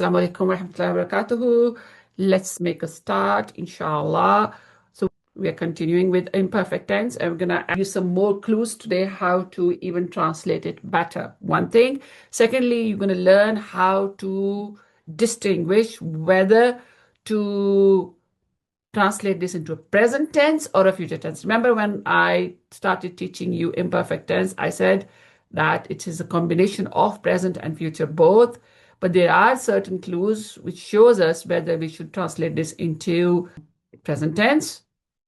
Assalamu alaikum wa rahmatullahi wa barakatuhu. Let's make a start, inshallah. So we are continuing with imperfect tense, and we're going to give you some more clues today how to even translate it better. One thing. Secondly, you're going to learn how to distinguish whether to translate this into a present tense or a future tense. Remember when I started teaching you imperfect tense, I said that it is a combination of present and future both, but there are certain clues which shows us whether we should translate this into present tense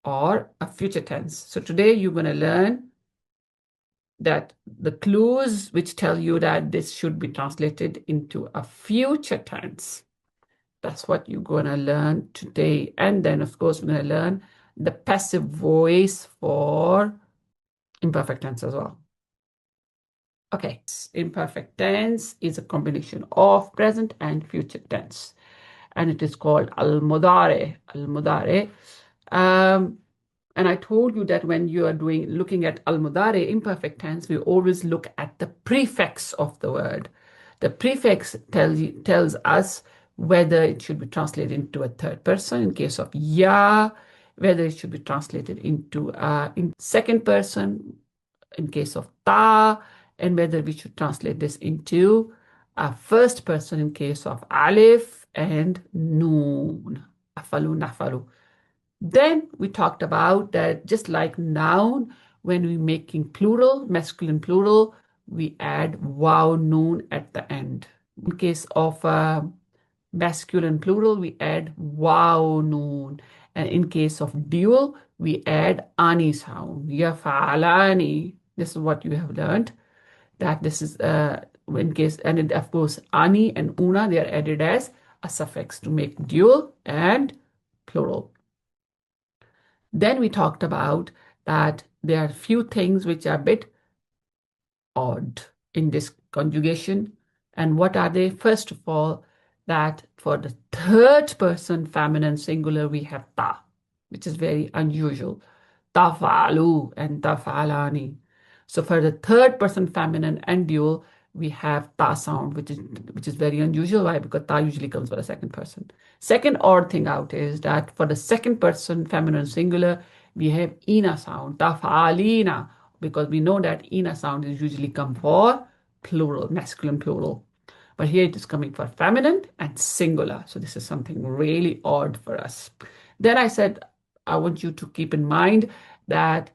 or a future tense. So today you're going to learn that the clues which tell you that this should be translated into a future tense. That's what you're going to learn today. And then, of course, we're going to learn the passive voice for imperfect tense as well. Okay, imperfect tense is a combination of present and future tense. And it is called al-mudare. Al-mudare. And I told you that when you are looking at al-mudare, imperfect tense, we always look at the prefix of the word. The prefix tells us whether it should be translated into a third person in case of ya, whether it should be translated into in second person in case of ta, and whether we should translate this into a first person in case of alif and noon. Afalu, nafalu. Then we talked about that just like noun, when we're making plural, masculine plural, we add waw noon at the end. In case of masculine plural, we add waw noon. And in case of dual, we add ani sound. Yafalani. This is what you have learned. That this is in case, and of course, ani and una, they are added as a suffix to make dual and plural. Then we talked about that there are few things which are a bit odd in this conjugation. And what are they? First of all, that for the third person feminine singular, we have ta, which is very unusual. Tafalu and tafalani. So for the third person feminine and dual, we have ta sound, which is very unusual. Why? Because ta usually comes for the second person. Second odd thing out is that for the second person feminine singular, we have ina sound, tafalina, because we know that ina sound is usually come for plural, masculine plural. But here it is coming for feminine and singular. So this is something really odd for us. Then I said, I want you to keep in mind that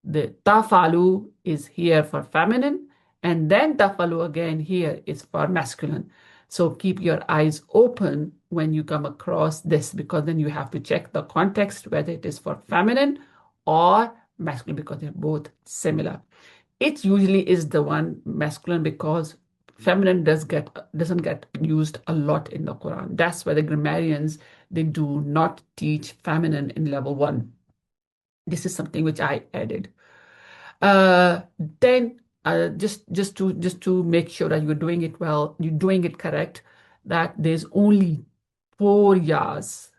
the tafalu is here for feminine, and then tafalu again here is for masculine. So keep your eyes open when you come across this, because then you have to check the context, whether it is for feminine or masculine, because they're both similar. It usually is the one masculine because feminine doesn't get used a lot in the Quran. That's why the grammarians, they do not teach feminine in level 1. This is something which I added. Then just to make sure that you're doing it well, you're doing it correct, that there's only 4 yas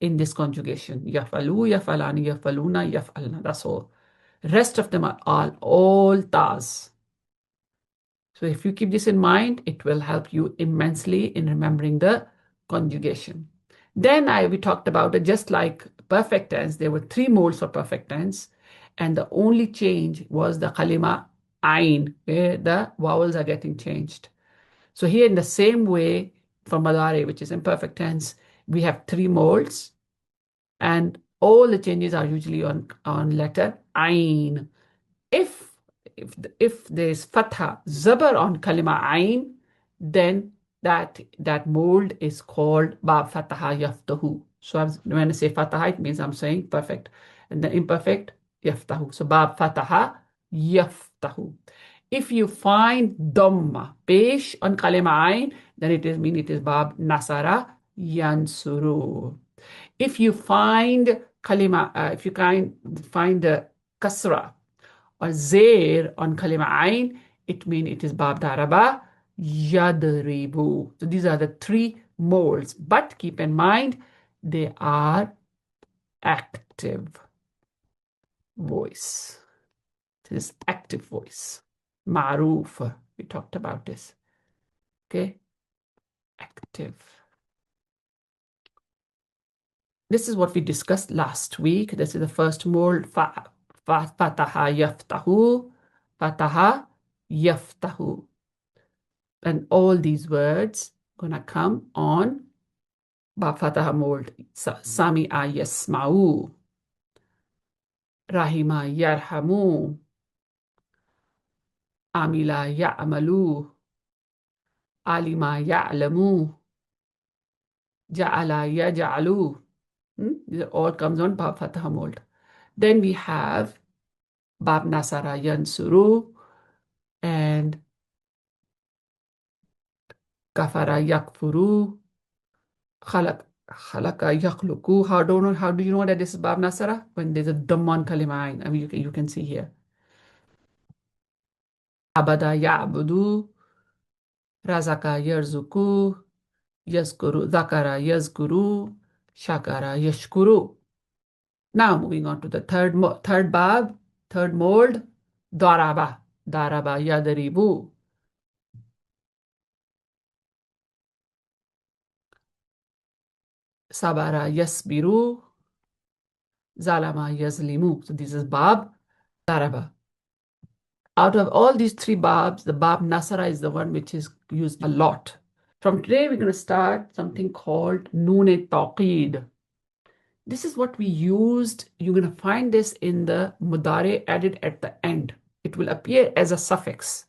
in this conjugation. Yafalu, yafalani, yafaluna, yafalna. That's all. Rest of them are all tas. So if you keep this in mind, it will help you immensely in remembering the conjugation. Then we talked about it just like perfect tense. There were 3 modes for perfect tense, and the only change was the kalima ain, where the vowels are getting changed. So here in the same way for madare, which is imperfect tense, we have 3 modes, and all the changes are usually on letter ain. If there's fatha zabar on kalima ain, then that mold is called bab fataha yaftahu. So when I say fataha, it means I'm saying perfect, and the imperfect yaftahu. So bab fataha yaftahu. If you find dhamma pesh on kalima ain, then it is bab nasara yansuru. If you find kalima, if you find the kasra or zair on kalima ain, it means it is bab daraba yadribu. So these are the 3 molds, but keep in mind they are active voice. This is active voice. Ma'ruf, we talked about this. Okay, active. active. This is what we discussed last week. This is the first mold. Fataha yaftahu. Fataha yaftahu. And all these words gonna come on Ba Fataha mold. Sami'a yasma'u. Rahima yarhamu. Amila ya'malu. Alima ya'lamu. Ja'ala yaj'alu. These all comes on Bab Fataha mold. Then we have Bab Nasara Yansuru and Kafara Yakfuru, Khalaka Yakhluku. How do you know that this is Bab Nasara? When there's a Damman Kalimain. I mean, you can see here. Abada Ya'budu, Razaka Yarzuku, Yazkuru, Zakara Yazkuru, Shakara Yashkuru. Now moving on to the third Bab, third mold, Daraba, Daraba Yadaribu. Sabara Yasbiru, Zalama Yazlimu. So this is Bab Daraba. Out of all these three Babs, the Bab Nasara is the one which is used a lot. From today, we're going to start something called Noon Taqeed. This is what we used. You're going to find this in the Mudare added at the end. It will appear as a suffix.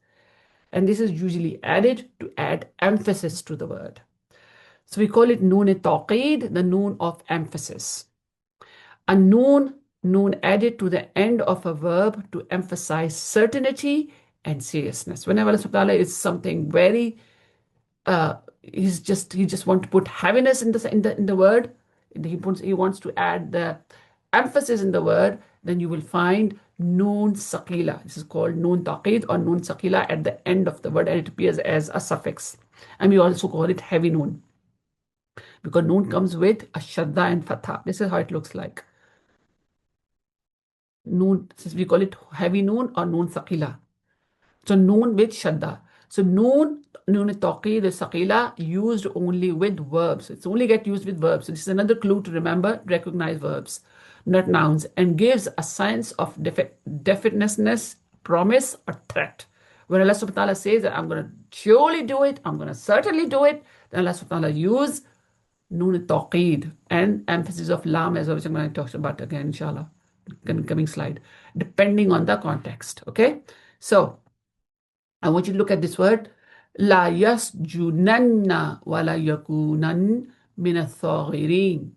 And this is usually added to add emphasis to the word. So we call it Noon Taqeed, the noon of emphasis. A noon added to the end of a verb to emphasize certainty and seriousness. Whenever Allah subhanahu wa ta'ala is something very, he just wants to put heaviness in the word. He wants to add the emphasis in the word. Then you will find noon sakila. This is called noon taqid or noon sakila at the end of the word, and it appears as a suffix. And we also call it heavy noon because noon comes with a shadda and fatha. This is how it looks like. Noon, we call it heavy noon or noon sakila. So noon with shadda. So noon taqi, the sakila, used only with verbs. It's only get used with verbs. So this is another clue to remember, recognize verbs, not nouns, and gives a sense of definiteness, promise, or threat. When Allah subhanahu wa ta'ala says that I'm going to surely do it, I'm going to certainly do it, then Allah subhanahu wa ta'ala use noon taqid and emphasis of lam as well, which I'm going to talk about again, inshallah. Coming slide, depending on the context. Okay, so I want you to look at this word, la yasjunanna wa la yakunan min ath-thagirin.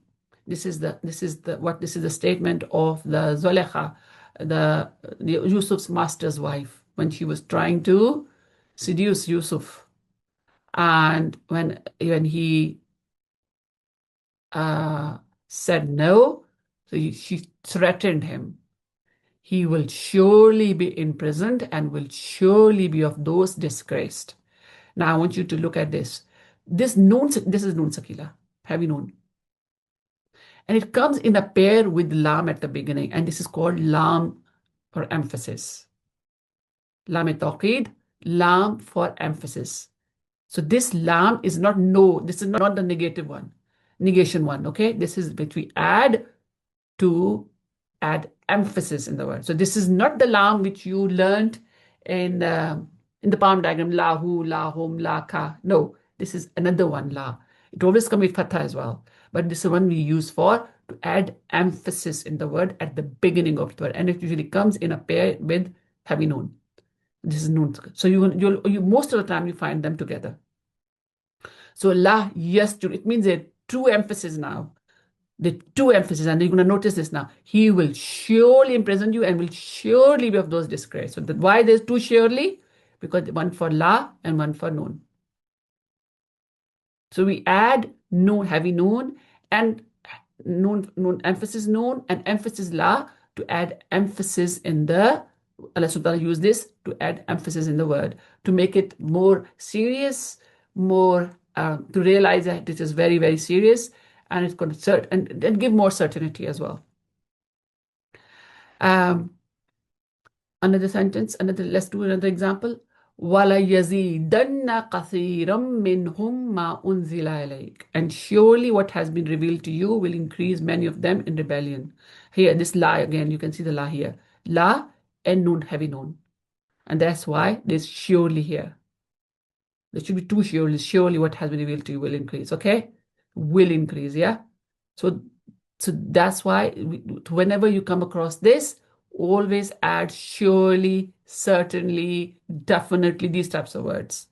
This is the statement of the Zulekha, the Yusuf's master's wife, when she was trying to seduce Yusuf, and when he said no, so she threatened him. He will surely be imprisoned and will surely be of those disgraced. Now I want you to look at this. This is noon sakila, heavy noon. And it comes in a pair with lam at the beginning, and this is called lam for emphasis. Lam taqid, lam for emphasis. So this lam is not no, this is not the negation one, okay? This is which we add to add emphasis in the word. So this is not the lam which you learned in the palm diagram, lahu, lahum, laka. No, this is another one, la. It always comes with fatha as well. But this is one we use to add emphasis in the word at the beginning of the word. And it usually comes in a pair with heavy noon. This is noon. So you most of the time you find them together. So la, yes, it means a true emphasis now. The two emphasis, and you're going to notice this now. He will surely imprison you and will surely be of those disgrace. So why there's two surely? Because one for la and one for noon. So we add noon, heavy noon, and noon emphasis noon and emphasis la to add emphasis in the. Allah subhanahu wa ta'ala use this to add emphasis in the word to make it more serious, more to realize that it is very, very serious. And it's going to and give more certainty as well. Another sentence, let's do another example. وَلَيَزِيدَنَّ كَثِيرًا مِّنْهُم مَّا أُنزِلَ إِلَيْكَ. And surely what has been revealed to you will increase many of them in rebellion. Here, this la again, you can see the la here. La and nun, heavy nun. And that's why there's surely here. There should be two surely. Surely what has been revealed to you will increase. Okay? Will increase, yeah? So, so that's why whenever you come across this, always add surely, certainly, definitely, these types of words.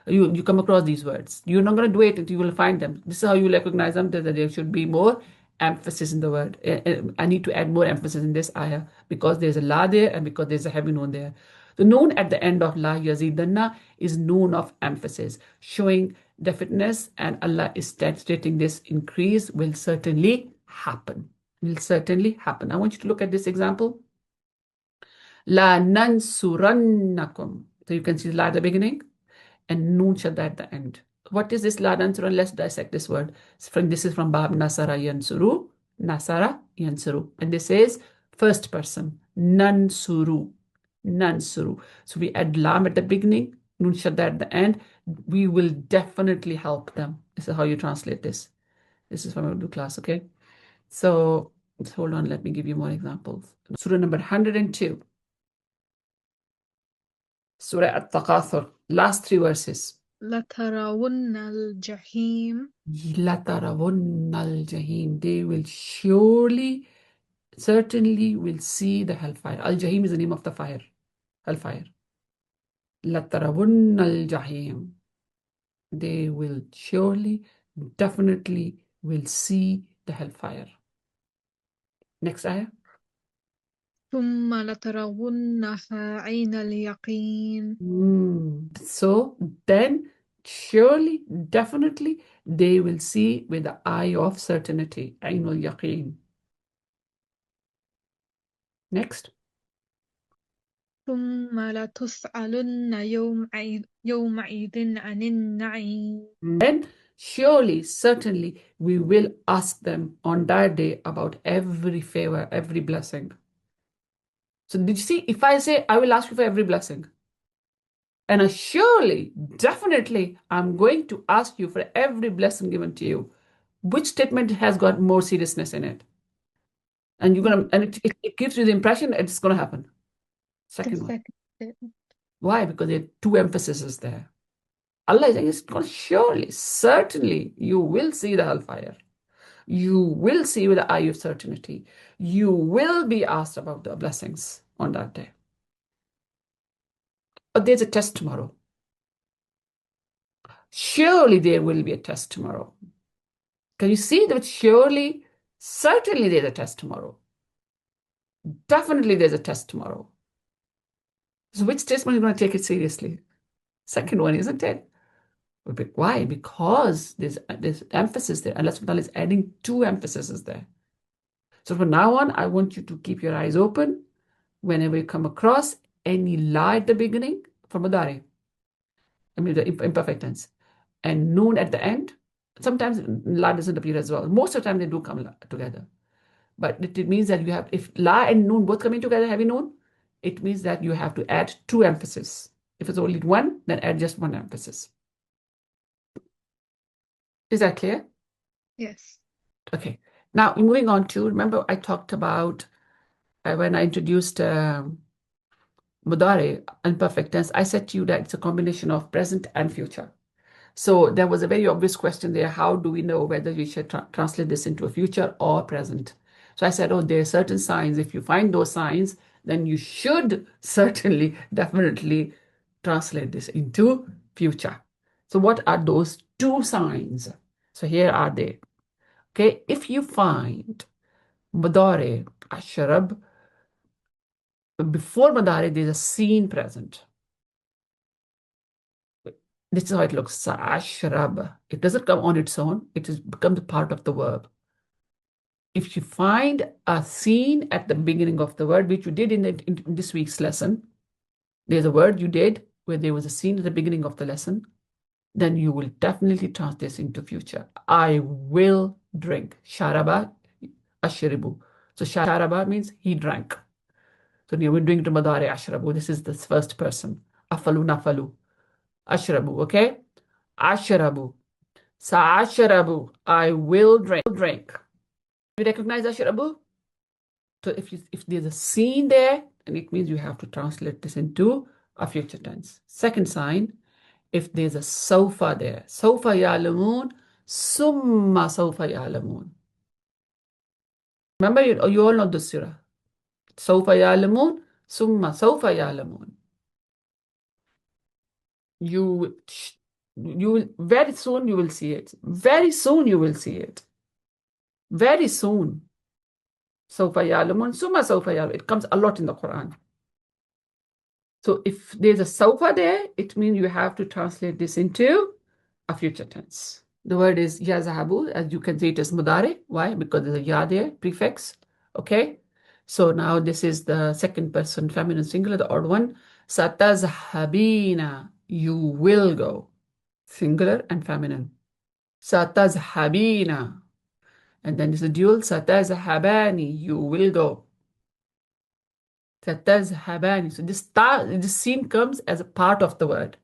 You come across these words. You're not going to do it until you will find them. This is how you recognize them, that there should be more emphasis in the word. I need to add more emphasis in this ayah because there's a la there and because there's a heavy noon there. The noon at the end of la yazidanna is noon of emphasis, showing definiteness, and Allah is stating this increase will certainly happen. Will certainly happen. I want you to look at this example. La nansurannakum. So you can see la at the beginning and noon shadda at the end. What is this la nansuran? Let's dissect this word. This is from Bab Nasara Yansuru. Nasara Yansuru. And this is first person. Nansuru. Nansuru. So we add lam at the beginning, noon shadda at the end. We will definitely help them. This is how you translate this. This is from Urdu class, okay? So hold on, let me give you more examples. Surah number 102. Surah At-Takathur. Last three verses. لَتَرَوُنَّ الْجَحِيمَ. لَتَرَوُنَّ الْجَحِيمَ. They will surely, certainly will see the hellfire. Al-Jahim is the name of the fire. Hellfire. لَتَرَوُنَّ الْجَحِيمَ. They will surely, definitely will see the hellfire. Next ayah. ثُمَّ لَتَرَوُنَّهَا عَيْنَ الْيَقِينِ. So then, surely, definitely, they will see with the eye of certainty. Ainul yaqeen. Next. ثُمَّ لَتُسْأَلُنَّ يَوْمَئِذٍ عَنِ النَّعِيمِ. Then, surely, certainly, we will ask them on that day about every favor, every blessing. So did you see, if I say, I will ask you for every blessing, and surely, definitely, I'm going to ask you for every blessing given to you, which statement has got more seriousness in it? And you're gonna, and it gives you the impression it's gonna happen. The Second one. second statement. Why? Because there are two emphases there. Allah is saying, it's gonna surely, certainly, you will see the hellfire. You will see with the eye of certainty. You will be asked about the blessings on that day. But there's a test tomorrow. Surely there will be a test tomorrow. Can you see that surely, certainly there's a test tomorrow? Definitely there's a test tomorrow. So which test are you going to take it seriously? Second one, isn't it? Why? Because there's emphasis there. Allah subhanahu wa ta'ala is adding two emphases there. So from now on, I want you to keep your eyes open whenever you come across any la at the beginning from Mudari. I mean, the imperfect tense. And noon at the end. Sometimes la doesn't appear as well. Most of the time, they do come together. But it means that you have, if la and noon both coming together, heavy noon, it means that you have to add two emphasis. If it's only one, then add just one emphasis. Is that clear? Yes. Okay. Now, moving on to, remember I talked about when I introduced Mudare, imperfect tense, I said to you that it's a combination of present and future. So there was a very obvious question there. How do we know whether we should translate this into a future or present? So I said, oh, there are certain signs. If you find those signs, then you should certainly, definitely translate this into future. So what are those two signs? So here are they. Okay, if you find Madare, Ashrab, before Madare, there's a seen present. This is how it looks. Ashrab. It doesn't come on its own. It becomes part of the verb. If you find a scene at the beginning of the word, which you did in this week's lesson, there's a word you did where there was a scene at the beginning of the lesson, then you will definitely translate this into future. I will drink. Sharaba, ashribu. So sharaba means he drank. So we're doing to madare ashrabu. This is the first person. Afalu nafalu. Ashrabu, okay? Ashrabu. Sa'ashrabu. I will drink. You recognize ashrabu? So if there's a seen there, and it means you have to translate this into a future tense. Second sign, if there's a sofa there, sofa ya'lamun, summa sofa ya'lamun. Remember, you all know the surah. Sofa ya'lamun, summa sofa ya'lamun. You will very soon you will see it. Very soon you will see it. Very soon. Sofa ya'lamun, summa sofa ya'lamun. It comes a lot in the Quran. So if there's a sofa there, it means you have to translate this into a future tense. The word is yazahabu, as you can see it as mudare. Why? Because there's a ya there, prefix. Okay. So now this is the second person feminine singular, the odd one. Satazhabina, you will go. Singular and feminine. Satazhabina. And then it's a dual, satazhabani, you will go. Satazhabani. So this scene comes as a part of the word.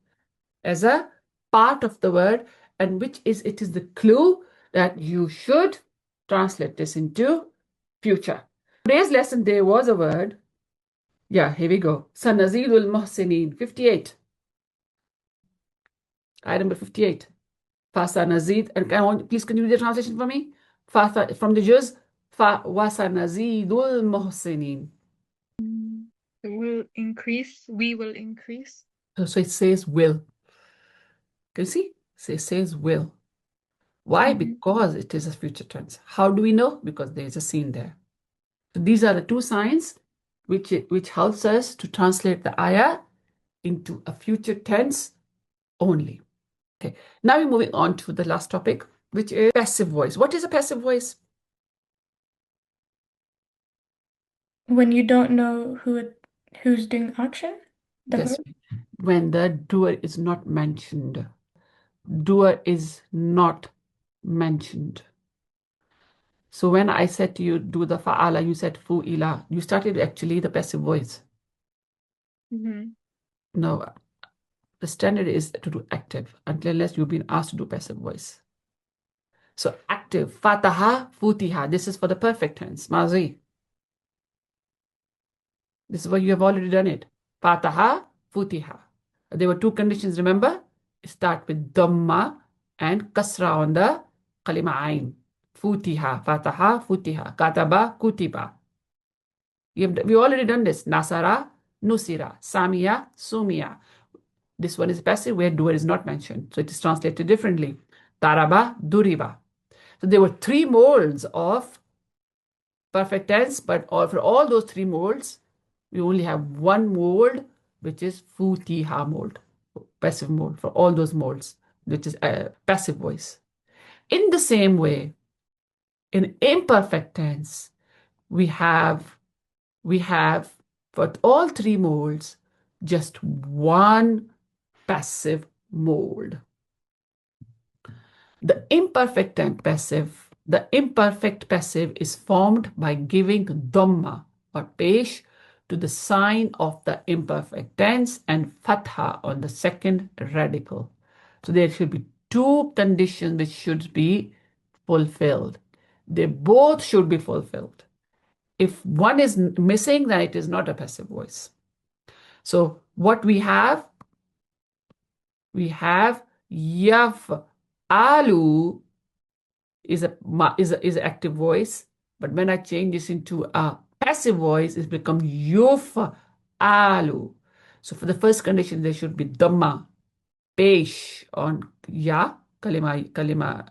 As a part of the word, and it is the clue that you should translate this into future. Today's lesson there was a word. Yeah, here we go. Sanazidul Muhsinin, 58. Item number 58. Fasanazid, and please can you read the translation for me? From the Juz, Wasanazidul Muhsinin. Will increase. We will increase. So it says will. Can you see? It says will. Why? Because it is a future tense. How do we know? Because there is a scene there. So these are the two signs which helps us to translate the ayah into a future tense only. Okay. Now we're moving on to the last topic, which is passive voice. What is a passive voice? When you don't know who's doing action, the Yes. verb. When the doer is not mentioned. Doer is not mentioned. So when I said to you, do the fa'ala, you said fu'ila. You started actually the passive voice. No, the standard is to do active unless you've been asked to do passive voice. So active, fataha, futiha. This is for the perfect tense, mazi. This is where you have already done it. Fataha, futiha. There were two conditions, remember? Start with dhamma and kasra on the kalima ain. Futiha, fataha, futiha. Kataba, kutiba. We already done this. Nasara, nusira. Samiya, sumiya. This one is passive where doer is not mentioned. So it is translated differently. Taraba, duriba. So there were three molds of perfect tense, but for all those three molds, we only have one mold, which is futiha mold, passive mold for all those molds, which is a passive voice. In the same way, in imperfect tense, we have for all three molds just one passive mold. The imperfect passive is formed by giving dhamma or pesh to the sign of the imperfect tense and fatha on the second radical. So there should be two conditions which should be fulfilled. They both should be fulfilled. If one is missing, then it is not a passive voice. So what we have yaf alu is an active voice, but when I change this into a passive voice, it becomes yuf alu. So for the first condition, there should be dhamma, pesh on ya, kalima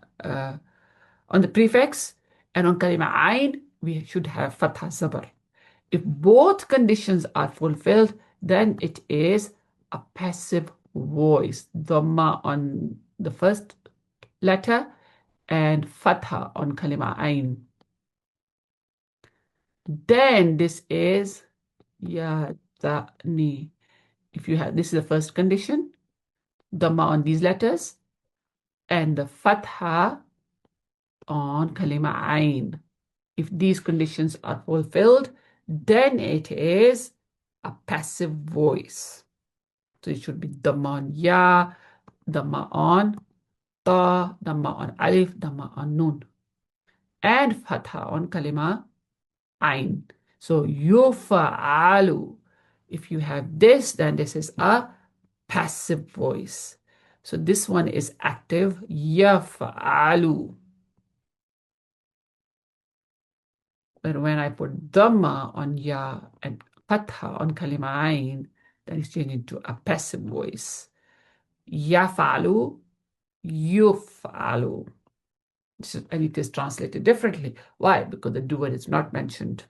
on the prefix, and on kalima ain, we should have fatha zabar. If both conditions are fulfilled, then it is a passive voice. Dhamma on the first letter and fatha on kalima ain. Then this is yadani. If you have, this is the first condition, dhamma on these letters, and the fatha on kalima ain. If these conditions are fulfilled, then it is a passive voice. So it should be Dhamma on Ya, Dhamma on Ta, Dhamma on Alif, Dhamma on Nun. And Fatha on Kalima Ain. So Yufa'alu. If you have this, then this is a passive voice. So this one is active. Yafa'alu. But when I put Dhamma on Ya and Fatha on Kalima Ain, then it's changed into a passive voice. Yafalu, Yufalu. And it is translated differently. Why? Because the doer is not mentioned.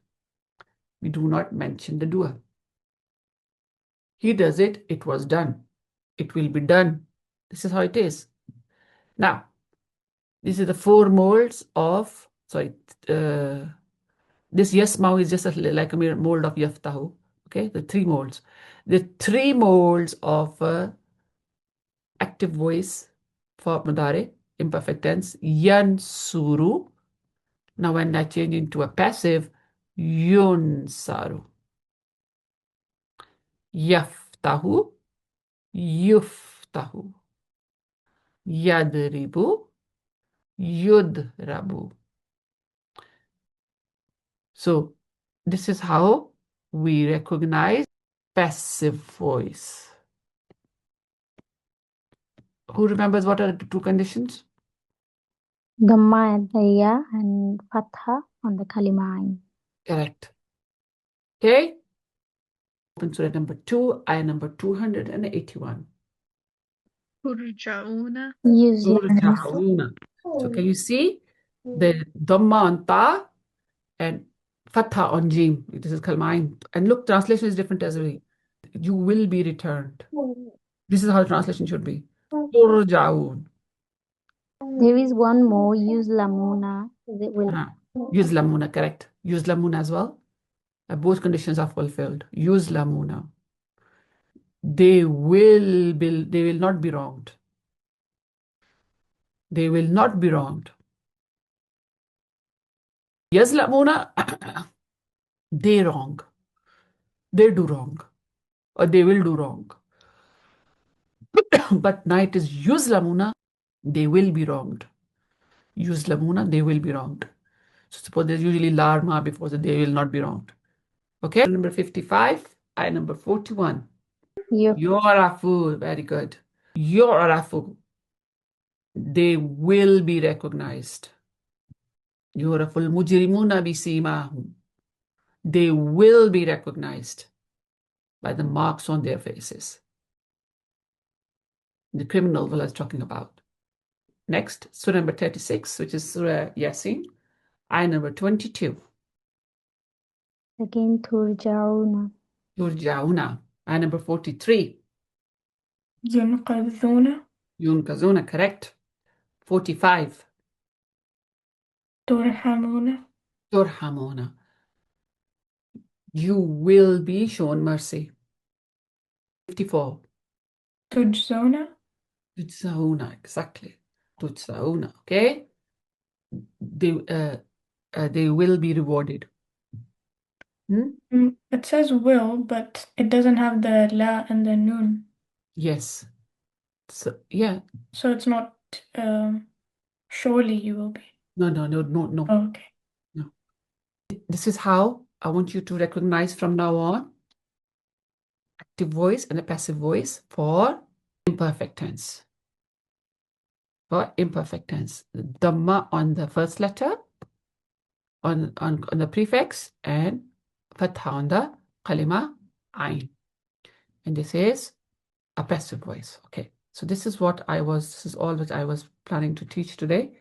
We do not mention the doer. He does it, it was done. It will be done. This is how it is. Now, these are the four molds of, this yasmau is just like a mold of yaftahu. Okay, the three molds. The three molds of active voice for mudare, imperfect tense, yansuru. Now when I change into a passive, yunsaru. Yaftahu, yuftahu. Yadribu, yudrabu. So this is how we recognize passive voice. Who remembers what are the two conditions? Dhamma at the ya and fatha on the kalima ain. Correct. Okay. Open Surah number 2, ayah number 281. ترجعون Turja'una. So can you see the Dhamma on Ta and Fatha on Jim? This is Kalmain. And look, translation is different as well. You will be returned. This is how translation should be. Turja'un. There is one more, use lamuna. It will. Use lamuna, correct. Use lamuna as well. Both conditions are fulfilled. Use lamuna. They will not be wronged. They will not be wronged. Yazlamuna, they wrong. They do wrong. Or they will do wrong. But now it is yuzlamuna, they will be wronged. Yuzlamuna, they will be wronged. So suppose there's usually larma before, so they will not be wronged. Okay, number 55, ayah number 41. Yorafu, very good. Yorafu, they will be recognized. Yoraful mujrimuna bisimahum. They will be recognized by the marks on their faces. The criminal Allah is talking about. Next, Surah number 36, which is Surah Yasin, ayah number 22. Again, turja'una. Turja'una, ayah number 43. ينقذون Yunkazuna, correct. 45. ترحمون Turhamuna. You will be shown mercy. 54. تجزون Tutsauna, exactly. Tutsauna, okay? They will be rewarded. It says will, but it doesn't have the la and the nun. Yes. So, yeah. So it's not surely you will be. No. Oh, okay. No. This is how I want you to recognize from now on active voice and a passive voice for imperfect tense. For imperfect tense. Dhamma on the first letter, on the prefix, and fatha on the kalima ain. And this is a passive voice. Okay. So this is all that I was planning to teach today.